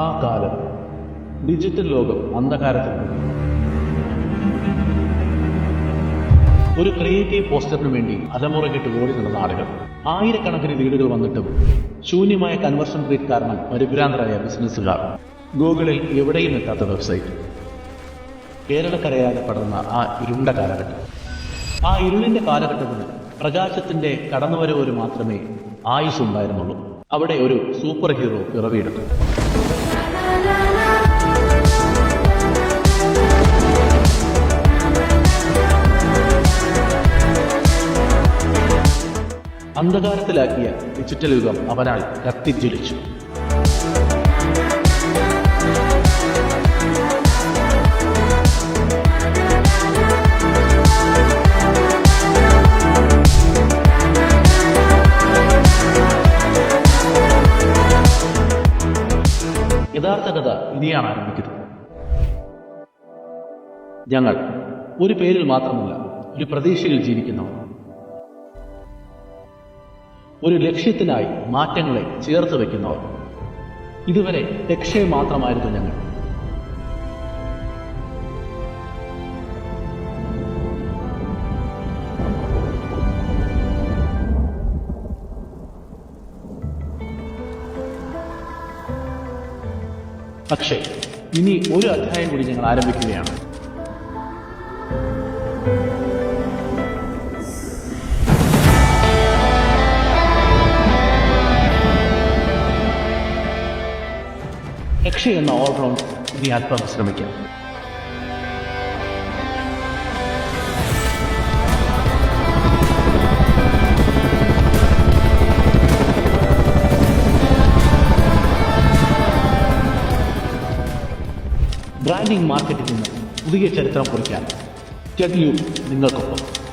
ആ കാലം ഡിജിറ്റൽ ലോകം അന്ധകാരത്തിൽ ഒരു ക്രിയേറ്റീവ് പോസ്റ്ററിനു വേണ്ടി അലമുറകിട്ട് ഓടി നടന്ന ആളുകൾ. ആയിരക്കണക്കിന് വീടുകൾ വന്നിട്ടും ശൂന്യമായ കൺവേർഷൻ റേറ്റ് കാരണം പരിഭ്രാന്തരായ ബിസിനസ്സുകാർ. ഗൂഗിളിൽ എവിടെയും എത്താത്ത വെബ്സൈറ്റ്. കേരളക്കരയാകെ പടർന്ന ആ ഇരുണ്ട കാലഘട്ടം. ആ ഇരുളിന്റെ കാലഘട്ടത്തിന് പ്രകാശത്തിന്റെ കടന്നുവരവ് മാത്രമേ ആയുസ്സുണ്ടായിരുന്നുള്ളൂ. അവിടെ ഒരു സൂപ്പർ ഹീറോ പിറവിയെടുത്തു. അന്ധകാരത്തിലാക്കിയ ഡിജിറ്റൽ യുഗം അവനാൽ കത്തിജ്വലിച്ചു. യഥാർത്ഥ കഥ ഇനിയാണ് ആരംഭിക്കുന്നത്. ഞങ്ങൾ ഒരു പേരിൽ മാത്രമല്ല, ഒരു പ്രതീക്ഷയിൽ ജീവിക്കുന്നവർ. ഒരു ലക്ഷ്യത്തിനായി മാറ്റങ്ങളെ ചേർത്ത് വയ്ക്കുന്നവർ. ഇതുവരെ ലക്ഷ്യം മാത്രമായിരുന്നു ഞങ്ങൾ. പക്ഷേ ഇനി ഒരു അധ്യായം കൂടി ഞങ്ങൾ ആരംഭിക്കുകയാണ്. എന്ന ഓൾറൗണ്ട് ഇനി അല്പം ശ്രമിക്കാം. ബ്രാൻഡിംഗ് മാർക്കറ്റിംഗ് നിന്ന് പുതിയ ചരിത്രം കുറിക്കാൻ ടെഡ് യു നിങ്ങൾക്കൊപ്പം.